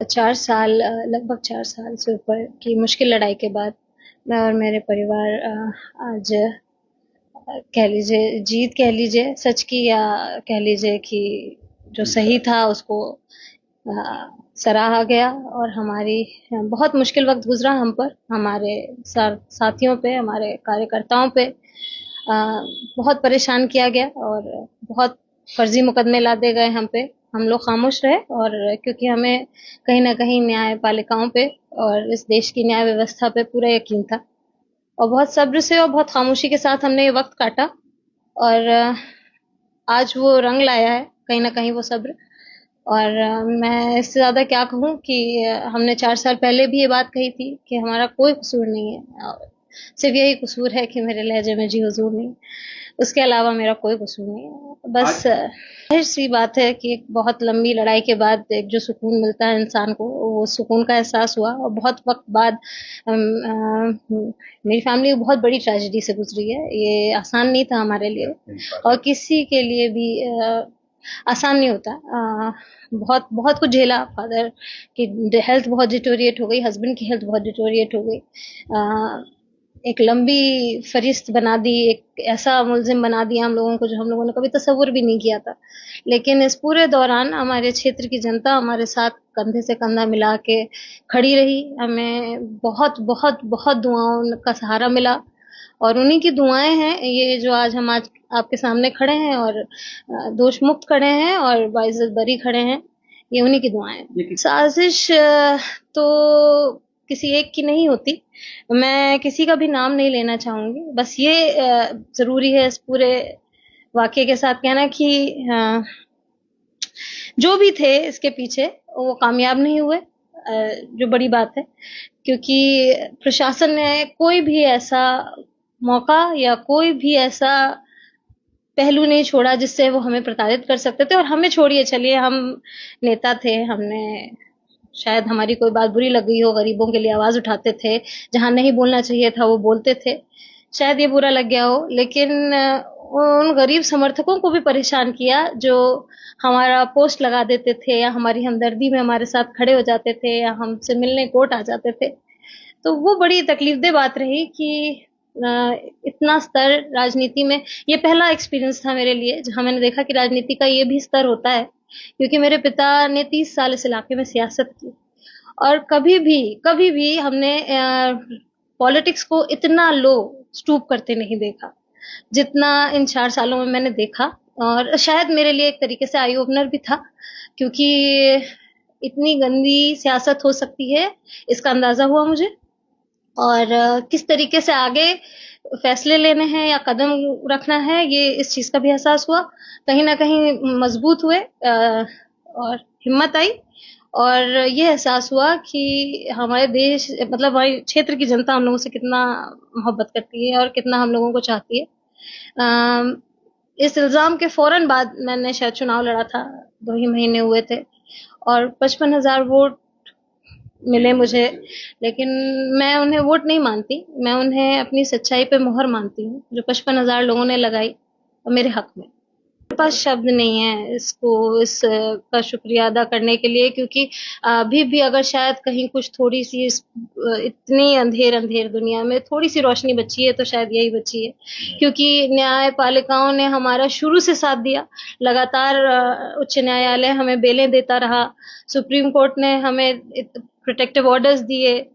4 साल लगभग 4 साल से ऊपर की मुश्किल लड़ाई के बाद मैं और मेरे परिवार आज कह लीजिए जीत कह लीजिए सच की, या कह लीजिए कि जो सही था उसको सराहा गया। और हमारी बहुत मुश्किल वक़्त गुज़रा हम पर, हमारे साथियों पे, हमारे कार्यकर्ताओं पे बहुत परेशान किया गया और बहुत फर्जी मुकदमे लादे गए हम पे। हम लोग खामोश रहे, और क्योंकि हमें कहीं न कहीं न्यायपालिकाओं पे और इस देश की न्याय व्यवस्था पे पूरा यकीन था, और बहुत सब्र से और बहुत खामोशी के साथ हमने ये वक़्त काटा। और आज वो रंग लाया है कहीं न कहीं वो सब्र। और मैं इससे ज़्यादा क्या कहूँ कि हमने 4 साल पहले भी ये बात कही थी कि हमारा कोई कसूर नहीं है। सिर्फ़ यही कसूर है कि मेरे लहज़े में जी हुज़ूर नहीं, उसके अलावा मेरा कोई कसूर नहीं है। बस ज़ाहिर-सी बात है कि एक बहुत लंबी लड़ाई के बाद एक जो सुकून मिलता है इंसान को, वो सुकून का एहसास हुआ। और बहुत वक़्त बाद मेरी फ़ैमिली बहुत बड़ी ट्रेजेडी से गुज़री है। ये आसान नहीं था हमारे लिए, और किसी के लिए भी आसान नहीं होता। बहुत बहुत कुछ झेला। फादर की हेल्थ बहुत डिटोरिएट हो गई, हस्बैंड की हेल्थ बहुत डिटोरिएट हो गई। एक लंबी फरिश्त बना दी, एक ऐसा मुल्ज़िम बना दिया हम लोगों को जो हम लोगों ने कभी तसव्वुर भी नहीं किया था। लेकिन इस पूरे दौरान हमारे क्षेत्र की जनता हमारे साथ कंधे से कंधा मिला के खड़ी रही। हमें बहुत बहुत बहुत दुआओं का सहारा मिला, और उन्हीं की दुआएं हैं ये जो आज आपके सामने खड़े हैं, और दोष मुक्त खड़े हैं और बाइज्जत बरी खड़े हैं। ये उन्हीं की दुआएं हैं। साजिश तो किसी एक की नहीं होती। मैं किसी का भी नाम नहीं लेना चाहूंगी। बस ये जरूरी है इस पूरे वाकये के साथ कहना कि जो भी थे इसके पीछे वो कामयाब नहीं हुए, जो बड़ी बात है। क्योंकि प्रशासन ने कोई भी ऐसा मौका या कोई भी ऐसा पहलू नहीं छोड़ा जिससे वो हमें प्रताड़ित कर सकते थे। और हमें छोड़िए, चलिए हम नेता थे, हमने शायद हमारी कोई बात बुरी लग गई हो, गरीबों के लिए आवाज उठाते थे, जहां नहीं बोलना चाहिए था वो बोलते थे, शायद ये बुरा लग गया हो। लेकिन उन गरीब समर्थकों को भी परेशान किया जो हमारा पोस्ट लगा देते थे, या हमारी हमदर्दी में हमारे साथ खड़े हो जाते थे, या हमसे मिलने कोर्ट आ जाते थे। तो वो बड़ी तकलीफदेह बात रही कि इतना स्तर राजनीति में, ये पहला एक्सपीरियंस था मेरे लिए जहां मैंने देखा कि राजनीति का ये भी स्तर होता है। क्योंकि मेरे पिता ने 30 साल इस इलाके में सियासत की, और कभी भी हमने पॉलिटिक्स को इतना लो स्टूप करते नहीं देखा जितना इन 4 सालों में मैंने देखा। और शायद मेरे लिए एक तरीके से आई ओपनर भी था, क्योंकि इतनी गंदी सियासत हो सकती है इसका अंदाजा हुआ मुझे। और किस तरीके से आगे फैसले लेने हैं या कदम रखना है, ये इस चीज का भी एहसास हुआ। कहीं ना कहीं मजबूत हुए, और हिम्मत आई, और ये एहसास हुआ कि हमारे देश, मतलब हमारे क्षेत्र की जनता हम लोगों से कितना मोहब्बत करती है और कितना हम लोगों को चाहती है। इस इल्जाम के फौरन बाद मैंने शायद चुनाव लड़ा था, 2 ही महीने हुए थे, और 55,000 वोट मिले मुझे। लेकिन मैं उन्हें वोट नहीं मानती, मैं उन्हें अपनी सच्चाई पे मोहर मानती हूँ जो 55,000 लोगों ने लगाई और मेरे हक में। मेरे पास शब्द नहीं है इसका शुक्रिया अदा करने के लिए, क्योंकि अभी भी अगर शायद कहीं कुछ थोड़ी सी इतनी अंधेर दुनिया में थोड़ी सी रोशनी बची है तो शायद यही बची है। क्योंकि न्यायपालिकाओं ने हमारा शुरू से साथ दिया। लगातार उच्च न्यायालय हमें बेलें देता रहा, सुप्रीम कोर्ट ने हमें प्रोटेक्टिव ऑर्डर्स दिए।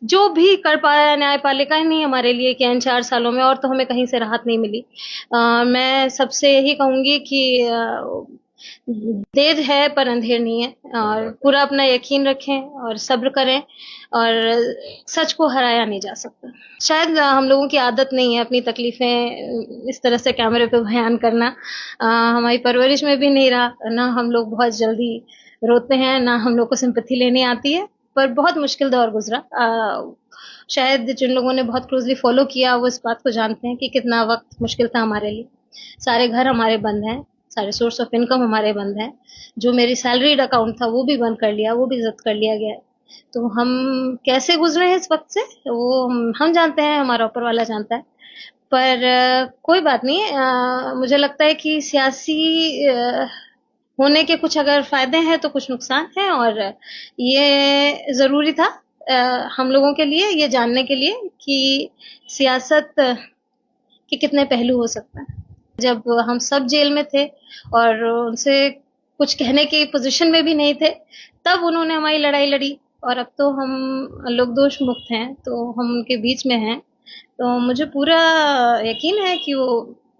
जो भी कर पाया न्यायपालिका ने हमारे लिए किया इन 4 सालों में, और तो हमें कहीं से राहत नहीं मिली। मैं सबसे यही कहूंगी कि देर है पर अंधेर नहीं है, और पूरा अपना यकीन रखें और सब्र करें, और सच को हराया नहीं जा सकता। शायद हम लोगों की आदत नहीं है अपनी तकलीफें इस तरह से कैमरे पे बयान करना। हमारी परवरिश में भी नहीं रहा ना, हम लोग बहुत जल्दी रोते हैं, ना हम लोग को सिंपैथी लेनी आती है। पर बहुत मुश्किल दौर गुजरा। शायद जिन लोगों ने बहुत क्लोजली फॉलो किया वो इस बात को जानते हैं कि कितना वक्त मुश्किल था हमारे लिए। सारे घर हमारे बंद हैं, सारे सोर्स ऑफ इनकम हमारे बंद हैं। जो मेरी सैलरीड अकाउंट था वो भी बंद कर लिया, वो भी जब्त कर लिया गया है। तो हम कैसे गुजरे हैं इस वक्त से वो हम जानते हैं, हमारा ऊपर वाला जानता है। पर कोई बात नहीं। मुझे लगता है कि सियासी होने के कुछ अगर फायदे हैं तो कुछ नुकसान है, और ये ज़रूरी था हम लोगों के लिए ये जानने के लिए कि सियासत के कितने पहलू हो सकते हैं। जब हम सब जेल में थे और उनसे कुछ कहने की पोजीशन में भी नहीं थे, तब उन्होंने हमारी लड़ाई लड़ी, और अब तो हम लोग दोष मुक्त हैं, तो हम उनके बीच में हैं। तो मुझे पूरा यकीन है कि वो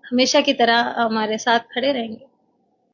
हमेशा की तरह हमारे साथ खड़े रहेंगे।